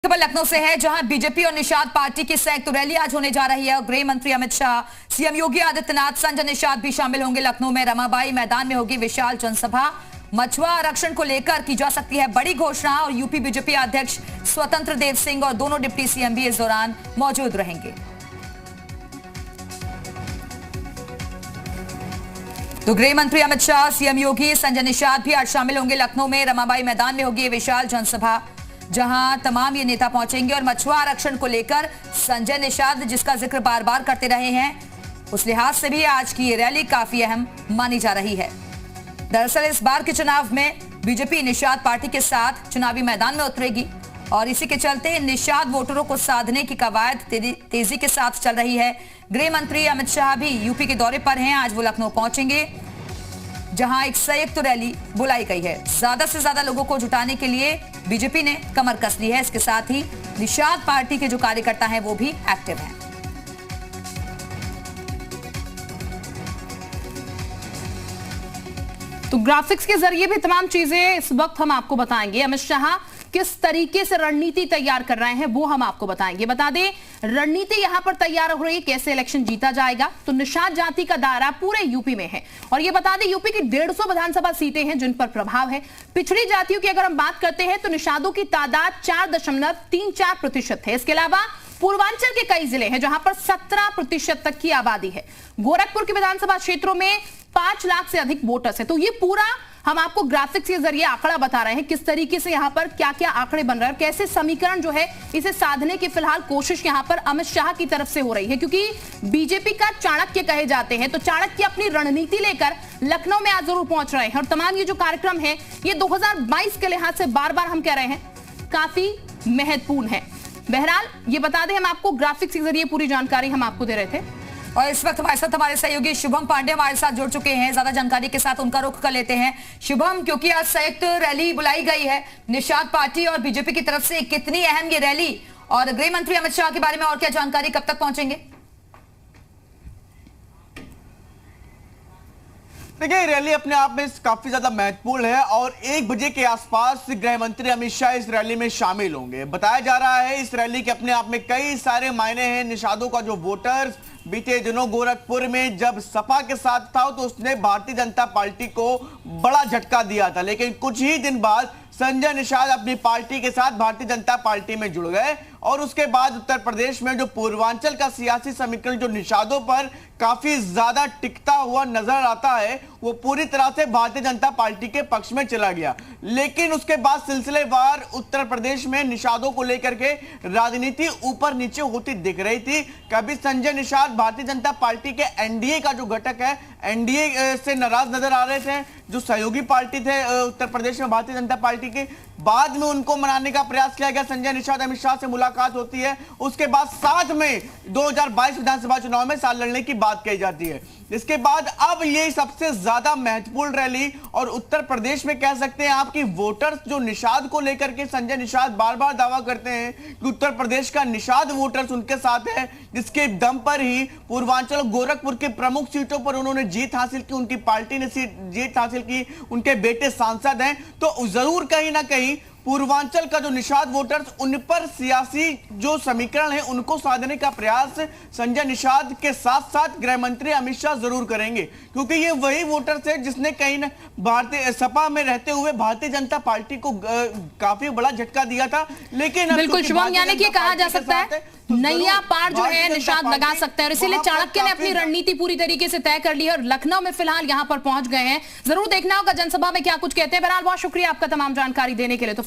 खबर लखनऊ से है, जहां बीजेपी और निषाद पार्टी की संयुक्त रैली आज होने जा रही है। गृह मंत्री अमित शाह, सीएम योगी आदित्यनाथ, संजय निषाद भी शामिल होंगे। लखनऊ में रमाबाई मैदान में होगी विशाल जनसभा। मछुआ आरक्षण को लेकर की जा सकती है बड़ी घोषणा और यूपी बीजेपी अध्यक्ष स्वतंत्र देव सिंह और दोनों डिप्टी सीएम भी इस दौरान मौजूद रहेंगे। तो गृह मंत्री अमित शाह, सीएम योगी, संजय निषाद भी आज शामिल होंगे। लखनऊ में रमाबाई मैदान में होगी विशाल जनसभा, जहां तमाम ये नेता पहुंचेंगे और मछुआ आरक्षण को लेकर संजय निषाद जिसका जिक्र बार बार करते रहे हैं, उस लिहाज से भी आज की ये रैली काफी अहम मानी जा रही है। दरअसल इस बार के चुनाव में बीजेपी निषाद पार्टी के साथ चुनावी मैदान में उतरेगी और इसी के चलते निषाद वोटरों को साधने की कवायद तेजी के साथ चल रही है। गृह मंत्री अमित शाह भी यूपी के दौरे पर हैं, आज वो लखनऊ पहुंचेंगे, जहां एक संयुक्त रैली बुलाई गई है। ज्यादा से ज्यादा लोगों को जुटाने के लिए बीजेपी ने कमर कस ली है। इसके साथ ही निषाद पार्टी के जो कार्यकर्ता हैं वो भी एक्टिव हैं। तो ग्राफिक्स के जरिए भी तमाम चीजें इस वक्त हम आपको बताएंगे। अमित शाह किस तरीके से रणनीति तैयार कर रहे हैं वो हम आपको बताएंगे। बता दें, रणनीति यहां पर तैयार हो रही है कैसे इलेक्शन जीता जाएगा। तो निषाद जाति का दायरा पूरे यूपी में है और ये बता दें यूपी की 150 विधानसभा सीटें हैं जिन पर प्रभाव है। पिछड़ी जातियों की अगर हम बात करते हैं तो निषादों की तादाद 4.34% है। इसके अलावा पूर्वांचल के कई जिले हैं जहां पर 17% तक की आबादी है। गोरखपुर के विधानसभा क्षेत्रों में 5 लाख से अधिक वोटर्स है। तो ये पूरा हम आपको ग्राफिक्स के जरिए आंकड़ा बता रहे हैं किस तरीके से यहां पर क्या क्या आंकड़े बन रहे हैं, कैसे समीकरण जो है इसे साधने की फिलहाल कोशिश यहां पर अमित शाह की तरफ से हो रही है। क्योंकि बीजेपी का चाणक्य कहे जाते हैं, तो चाणक्य अपनी रणनीति लेकर लखनऊ में आज जरूर पहुंच रहे हैं और तमाम ये जो कार्यक्रम है ये 2022 के लिहाज से बार बार हम कह रहे हैं काफी महत्वपूर्ण है। बहरहाल ये बता दें, हम आपको ग्राफिक्स के जरिए पूरी जानकारी हम आपको दे रहे थे और इस वक्त हमारे साथ हमारे सहयोगी शुभम पांडे हमारे साथ जुड़ चुके हैं। ज्यादा जानकारी के साथ उनका रुख कर लेते हैं। शुभम, क्योंकि आज संयुक्त रैली बुलाई गई है निषाद पार्टी और बीजेपी की तरफ से, कितनी अहम ये रैली और गृह मंत्री अमित शाह के बारे में और क्या जानकारी, कब तक पहुंचेंगे? देखिए, रैली अपने आप में काफी ज्यादा महत्वपूर्ण है और 1 बजे के आसपास गृह मंत्री अमित शाह इस रैली में शामिल होंगे। बताया जा रहा है इस रैली के अपने आप में कई सारे मायने हैं। निषादों का जो वोटर्स बीते दिनों गोरखपुर में जब सपा के साथ था तो उसने भारतीय जनता पार्टी को बड़ा झटका दिया था, लेकिन कुछ ही दिन बाद संजय निषाद अपनी पार्टी के साथ भारतीय जनता पार्टी में जुड़ गए और उसके बाद उत्तर प्रदेश में जो पूर्वांचल का सियासी समीकरण जो निषादों पर काफी ज्यादा टिकता हुआ नजर आता है वो पूरी तरह से भारतीय जनता पार्टी के पक्ष में चला गया। लेकिन उसके बाद सिलसिलेवार उत्तर प्रदेश में निषादों को लेकर के राजनीति ऊपर नीचे होती दिख रही थी। कभी संजय निषाद भारतीय जनता पार्टी के एनडीए का जो घटक है एनडीए से नाराज नजर आ रहे थे, जो सहयोगी पार्टी थे उत्तर प्रदेश में भारतीय जनता पार्टी के। बाद में उनको मनाने का प्रयास किया गया, संजय निषाद अमित शाह से मुलाकात होती है, उसके बाद साथ में 2022 विधानसभा चुनाव में साथ लड़ने की बात कही जाती है। इसके बाद अब ये सबसे ज्यादा महत्वपूर्ण रैली और उत्तर प्रदेश में कह सकते हैं आपकी वोटर्स जो निषाद को लेकर के संजय निषाद बार बार दावा करते हैं कि उत्तर प्रदेश का निषाद वोटर्स उनके साथ है, जिसके दम पर ही पूर्वांचल गोरखपुर की प्रमुख सीटों पर उन्होंने जीत हासिल की, उनकी पार्टी ने जीत हासिल की, उनके बेटे सांसद हैं। तो जरूर कहीं ना कहीं पूर्वांचल का जो निषाद वोटर्स उन पर सियासी जो समीकरण है उनको साधने का प्रयास संजय निषाद के साथ साथ गृह मंत्री अमित शाह जरूर करेंगे, क्योंकि ये वही वोटर्स है जिसने कहीं ना भारतीय सपा में रहते हुए भारतीय जनता पार्टी को काफी बड़ा झटका दिया था। लेकिन बिल्कुल शुभम, यानी कि कहा जा सकता है नैया पार जो है निषाद लगा सकते हैं और इसीलिए चाणक्य ने अपनी रणनीति पूरी तरीके से तय कर ली है और लखनऊ में फिलहाल यहां पर पहुंच गए हैं। जरूर देखना होगा जनसभा में क्या कुछ कहते हैं। बहरहाल बहुत शुक्रिया आपका तमाम जानकारी देने के लिए। तो